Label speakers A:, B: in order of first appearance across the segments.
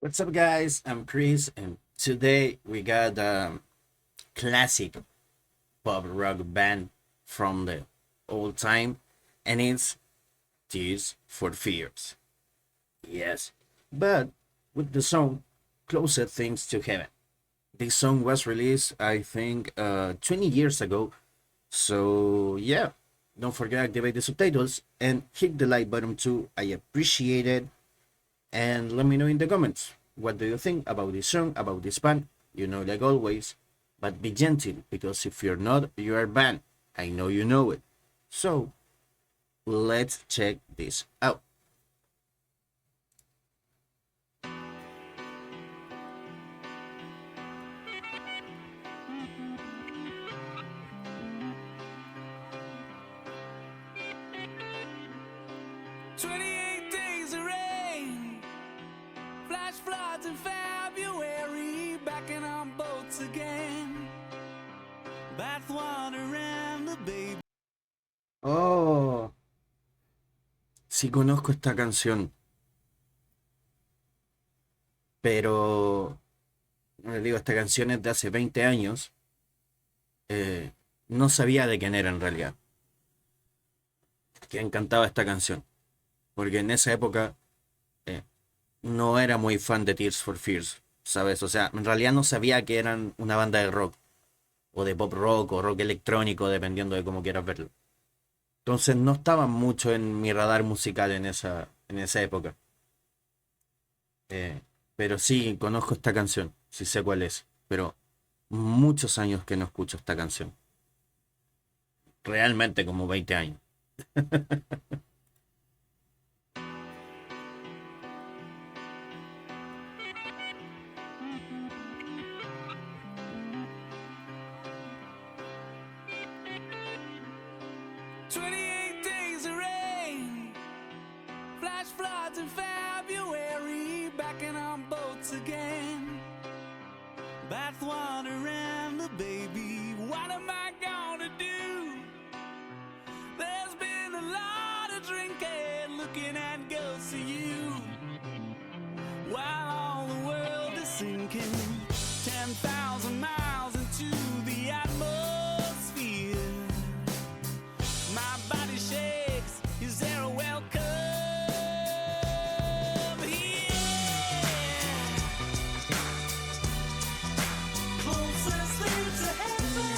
A: What's up, guys? I'm Chris, and today we got a classic pop rock band from the old time, and it's Tears for Fears. Yes, but with the song Closer Things to Heaven. This song was released, I think, 20 years ago. So, yeah, don't forget to activate the subtitles and hit the like button too. I appreciate it. And let me know in the comments what do you think about this song, about this band. You know, like always, but be gentle because if you're not, you are banned. I know you know it. So let's check this out.
B: 28 days of rain, flash floods in February, backing on boats again. Bathwater and the baby.
A: Oh, sí conozco esta canción, pero les digo, esta canción es de hace 20 años. Eh, no sabía de quién era en realidad, quién cantaba esta canción, porque en esa época eh, no era muy fan de Tears for Fears, ¿sabes? O sea, en realidad no sabía que eran una banda de rock, o de pop rock, o rock electrónico, dependiendo de cómo quieras verlo. Entonces no estaban mucho en mi radar musical en esa época. Eh, pero sí, conozco esta canción, sí sé cuál es, pero muchos años que no escucho esta canción. Realmente como 20 años.
B: 28 days of rain, flash floods in February, backing on boats again. Bathwater and the baby, what am I gonna do? There's been a lot of drinking, looking at ghosts of you, while all the world is sinking 10,000 miles into the atmosphere. My body shakes, is there a welcome here? Closest thing to heaven.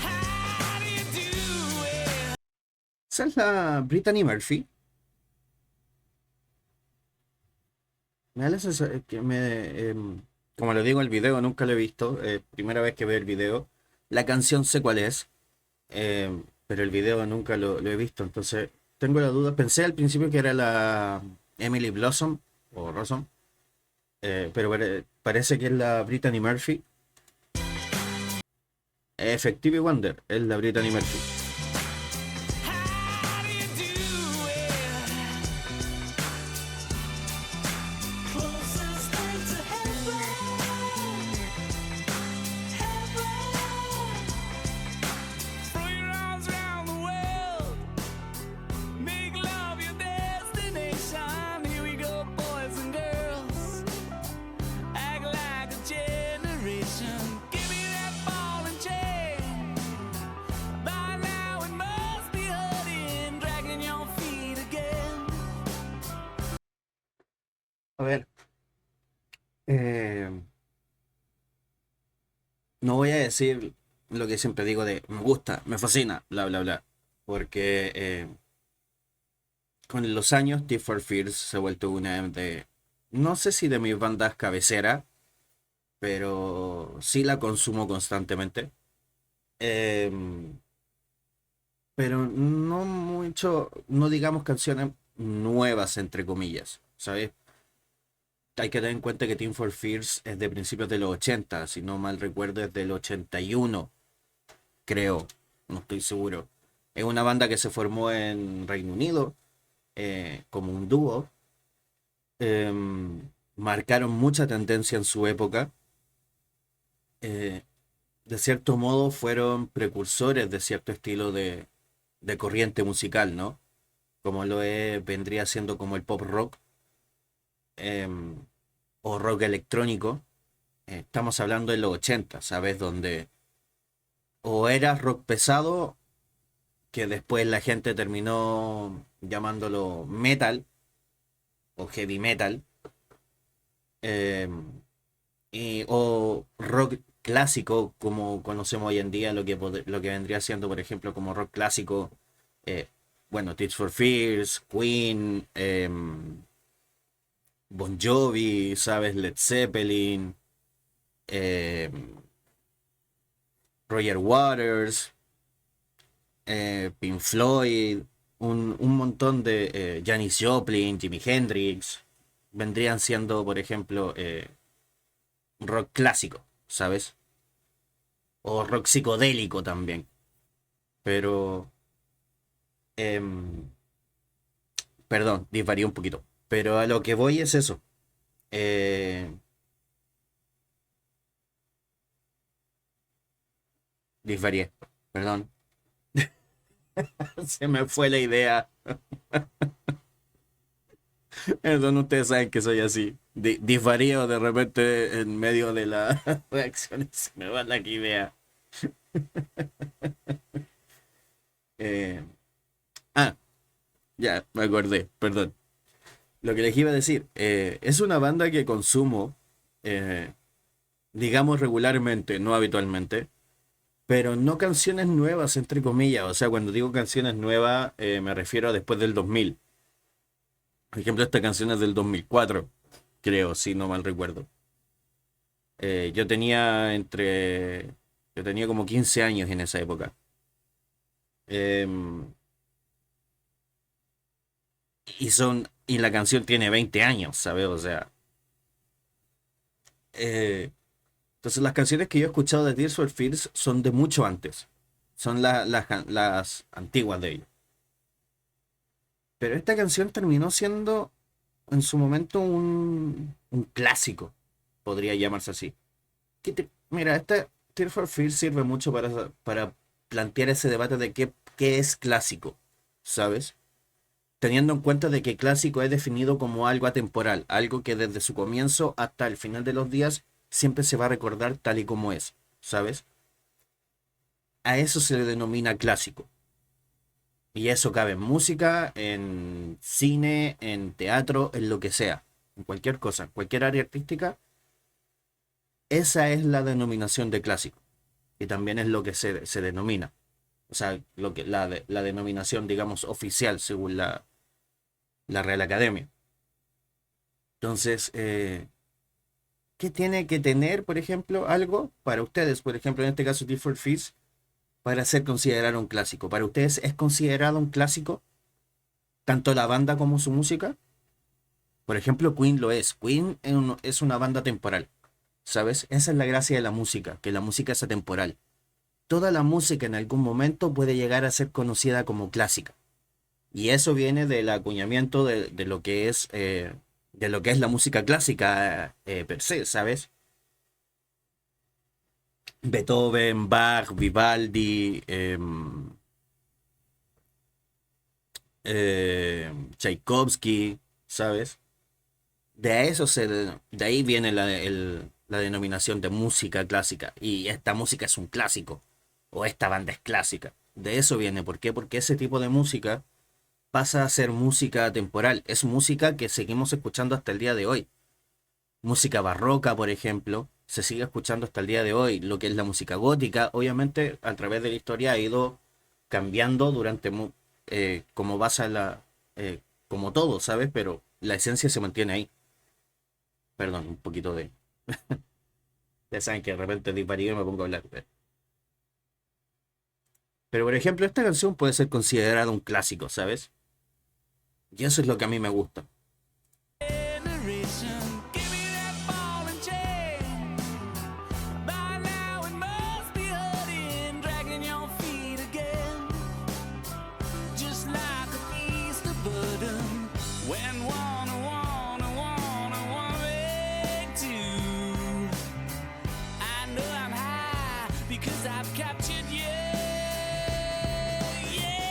B: How do you do it?
A: Esa es la Brittany Murphy. Me da la sensación que como lo digo, el video nunca lo he visto. Primera vez que veo el video. La canción sé cuál es. Pero el video nunca lo he visto. Entonces tengo la duda. Pensé al principio que era la Emily Blossom o Rossum. Pero parece que es la Brittany Murphy. Effective Wonder es la Brittany Murphy.
B: How do you do it? Closest thing to heaven. Heaven. Throw your arms around the world. Make love your destination. Here we go, boys and girls. Act like a generation. Give me that ball and chain. By now it must be hurting, dragging your feet again.
A: A ver. eh, no voy a decir lo que siempre digo de me gusta, me fascina, bla, bla, bla. Porque con los años Tears for Fears se ha vuelto una de, no sé si de mis bandas cabecera, pero sí la consumo constantemente. Em, pero no mucho, no digamos canciones nuevas, entre comillas, ¿sabes? Hay que tener en cuenta que Team for Fears es de principios de los 80, si no mal recuerdo es del 81, creo, no estoy seguro. Es una banda que se formó en Reino Unido como un dúo. Marcaron mucha tendencia en su época. eh, de cierto modo fueron precursores de cierto estilo de corriente musical, ¿no? como vendría siendo como el pop rock em, o rock electrónico. Estamos hablando de los 80, ¿sabes? Donde o era rock pesado, que después la gente terminó llamándolo metal o heavy metal, em, o rock clásico, como conocemos hoy en día, lo que vendría siendo, por ejemplo, como rock clásico, eh, bueno, Tears for Fears, Queen, Bon Jovi, ¿sabes? Led Zeppelin, em, Roger Waters, Pink Floyd, un montón de Janis Joplin, Jimi Hendrix, vendrían siendo, por ejemplo, rock clásico, ¿sabes? O rock psicodélico también. Pero, em, perdón, disvarié un poquito. Pero a lo que voy es eso. Eh, disvarié, perdón. Se me fue la idea. Perdón, ustedes saben que soy así. Disvarío de repente en medio de las reacciones. Se me va la idea. Eh, ah, ya, me acordé, perdón. Lo que les iba a decir, es una banda que consumo, eh, digamos regularmente, no habitualmente, pero no canciones nuevas, entre comillas. O sea, cuando digo canciones nuevas, me refiero a después del 2000. Por ejemplo, esta canción es del 2004, creo, si no mal recuerdo. Eh, yo tenía entre... Yo tenía como 15 años en esa época. Em, y la canción tiene 20 años, ¿sabes? O sea, eh, entonces las canciones que yo he escuchado de Tears for Fears son de mucho antes. Son las antiguas de ellos. Pero esta canción terminó siendo en su momento un clásico, podría llamarse así. Mira, esta Tears for Fears sirve mucho para plantear ese debate de qué es clásico, ¿sabes? Teniendo en cuenta de que clásico es definido como algo atemporal, algo que desde su comienzo hasta el final de los días siempre se va a recordar tal y como es, ¿sabes? A eso se le denomina clásico. Y eso cabe en música, en cine, en teatro, en lo que sea, en cualquier cosa, en cualquier área artística. Esa es la denominación de clásico. Y también es lo que se denomina. O sea, la denominación, digamos, oficial según la Real Academia. Entonces, ¿qué tiene que tener, por ejemplo, algo para ustedes? Por ejemplo, en este caso, Different Fees, para ser considerado un clásico. ¿Para ustedes es considerado un clásico tanto la banda como su música? Por ejemplo, Queen lo es. Queen es una banda temporal, ¿sabes? Esa es la gracia de la música, que la música es atemporal. Toda la música en algún momento puede llegar a ser conocida como clásica. Y eso viene del acuñamiento de lo que es la música clásica per se, ¿sabes? Beethoven, Bach, Vivaldi, Tchaikovsky, ¿sabes? De ahí viene la denominación de música clásica. Y esta música es un clásico. O esta banda es clásica. De eso viene. ¿Por qué? Porque ese tipo de música pasa a ser música temporal. Es música que seguimos escuchando hasta el día de hoy. Música barroca, por ejemplo, se sigue escuchando hasta el día de hoy. Lo que es la música gótica, obviamente, a través de la historia ha ido cambiando como basa como todo, ¿sabes? Pero la esencia se mantiene ahí. Perdón, un poquito de... Ya saben que de repente divarío y me pongo a hablar. Pero por ejemplo, esta canción puede ser considerada un clásico, ¿sabes? Y eso es lo que a mí me gusta.
B: Generation, give me that ball and chain. By now it must be hurting, dragging your feet again. Just like a beast of burden. When wanna make two. I know I'm high because I've captured you. Yeah.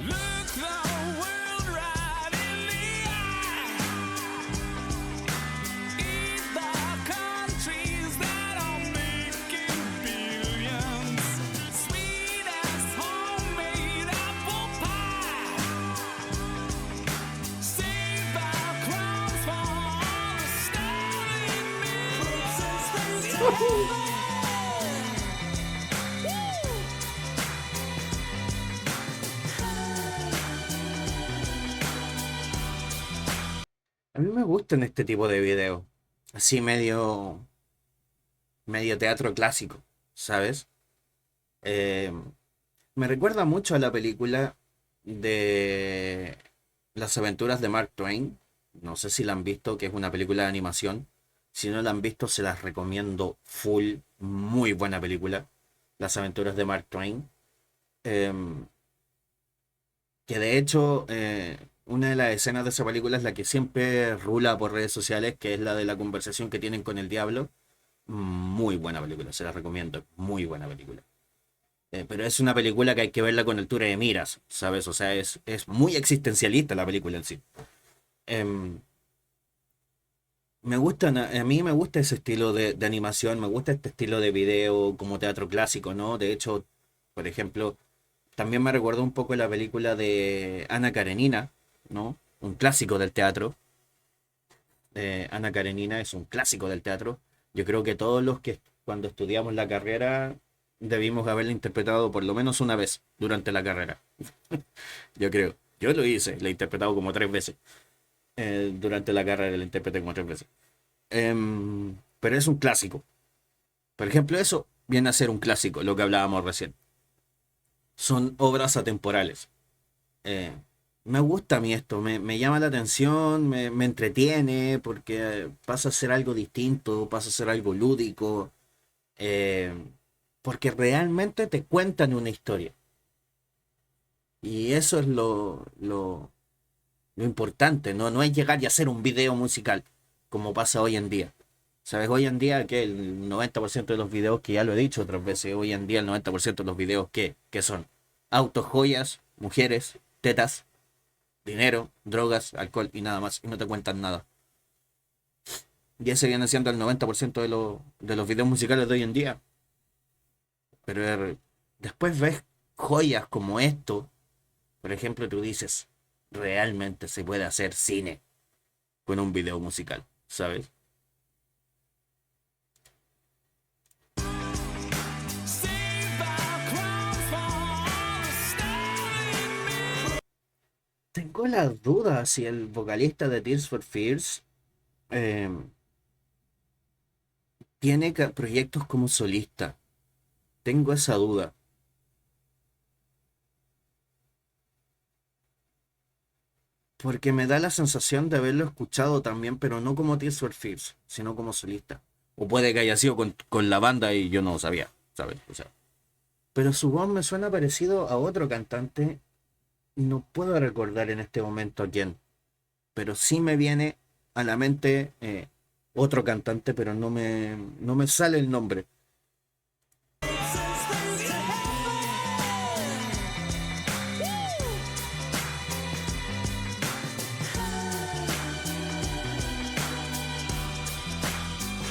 B: Look the world right in the eye. Eat the countries that are making billions. Sweet as homemade apple pie. Save our crowns for all the starving millions.
A: A mí me gustan este tipo de videos, así medio teatro clásico, ¿sabes? Eh, Me recuerda mucho a la película de Las aventuras de Mark Twain. No sé si la han visto, que es una película de animación. Si no la han visto, se las recomiendo full. Muy buena película. Las aventuras de Mark Twain. Em, que de hecho, una de las escenas de esa película es la que siempre rula por redes sociales, que es la de la conversación que tienen con el diablo. Muy buena película, se la recomiendo. Muy buena película. Pero es una película que hay que verla con altura de miras, ¿sabes? O sea, es muy existencialista la película en sí. Em, a mí me gusta ese estilo de animación, me gusta este estilo de video como teatro clásico, ¿no? De hecho, por ejemplo, también me recuerda un poco la película de Ana Karenina, ¿no? Un clásico del teatro. Ana Karenina es un clásico del teatro. Yo creo que todos los que cuando estudiamos la carrera debimos haberla interpretado por lo menos una vez durante la carrera. Yo creo. Yo lo hice, la he interpretado como 3 veces. Durante la carrera la interpreté como 3 veces. Pero es un clásico. Por ejemplo, eso viene a ser un clásico, lo que hablábamos recién. Son obras atemporales. Eh, Me gusta a mí esto, me llama la atención, me entretiene, porque pasa a ser algo distinto, pasa a ser algo lúdico, eh, porque realmente te cuentan una historia. Y eso es lo importante, ¿no? No es llegar y hacer un video musical, como pasa hoy en día. ¿Sabes? Hoy en día que el 90% de los videos, que ya lo he dicho otras veces, hoy en día el 90% de los videos que son autos, joyas, mujeres, tetas, dinero, drogas, alcohol y nada más, y no te cuentan nada. Y ese viene siendo el 90% de los videos musicales de hoy en día. Pero después ves joyas como esto, por ejemplo, tú dices, realmente se puede hacer cine con un video musical, ¿sabes?
B: Save our crowns for all the starving millions.
A: Tengo las dudas si el vocalista de Tears for Fears eh, tiene proyectos como solista. Tengo esa duda. Porque me da la sensación de haberlo escuchado también, pero no como Tears for Fears, sino como solista. O puede que haya sido con la banda y yo no lo sabía, ¿sabes? O sea, pero su voz me suena parecido a otro cantante. No puedo recordar en este momento a quién. Pero sí me viene a la mente otro cantante, pero no me sale el nombre.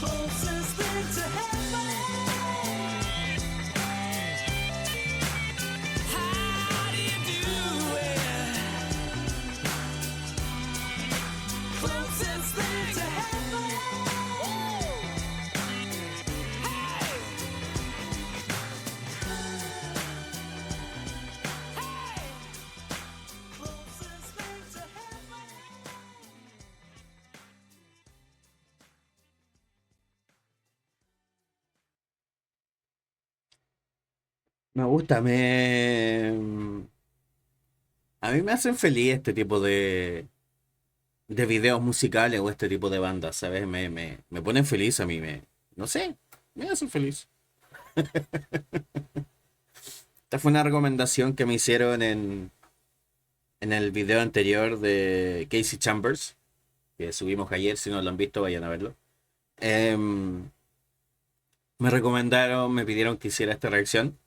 B: Closest thing to heaven. How do you do it? Closest thing to heaven. Hey! Closest thing to heaven.
A: Me gusta, a mí me hacen feliz este tipo de videos musicales o este tipo de bandas, ¿sabes? Me ponen feliz a mí, no sé, me hacen feliz. Esta fue una recomendación que me hicieron en el video anterior de Casey Chambers. que subimos ayer. Si no lo han visto, vayan a verlo. Em, Me recomendaron, me pidieron que hiciera esta reacción.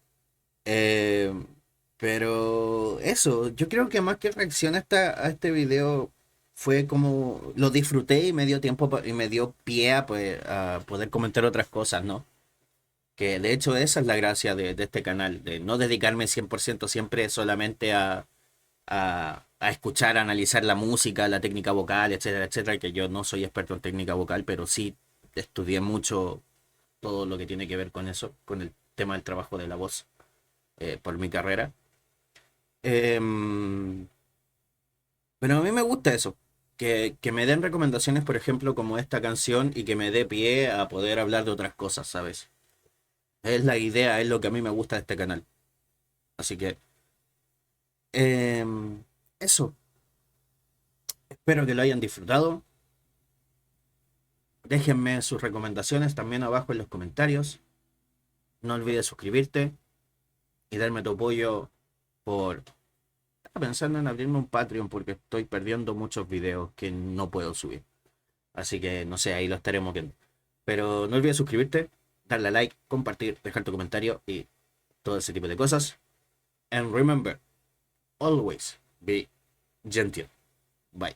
A: Em, pero eso, yo creo que más que reacción a este video fue como lo disfruté y me dio tiempo y me dio pie a, pues, a poder comentar otras cosas, ¿no? Que de hecho esa es la gracia de este canal, de no dedicarme 100% siempre solamente a escuchar, a analizar la música, la técnica vocal, etcétera, etcétera, que yo no soy experto en técnica vocal, pero sí estudié mucho todo lo que tiene que ver con eso, con el tema del trabajo de la voz por mi carrera. Em, pero a mí me gusta eso, que me den recomendaciones, por ejemplo, como esta canción y que me dé pie a poder hablar de otras cosas, ¿sabes? Es la idea, es lo que a mí me gusta de este canal. Así que, eso, espero que lo hayan disfrutado. Déjenme sus recomendaciones también abajo en los comentarios. No olvides suscribirte y darme tu apoyo por... Estaba pensando en abrirme un Patreon porque estoy perdiendo muchos videos que no puedo subir. Así que no sé, ahí lo estaremos viendo. Pero no olvides suscribirte, darle a like, compartir, dejar tu comentario y todo ese tipo de cosas. And remember, always be gentle. Bye.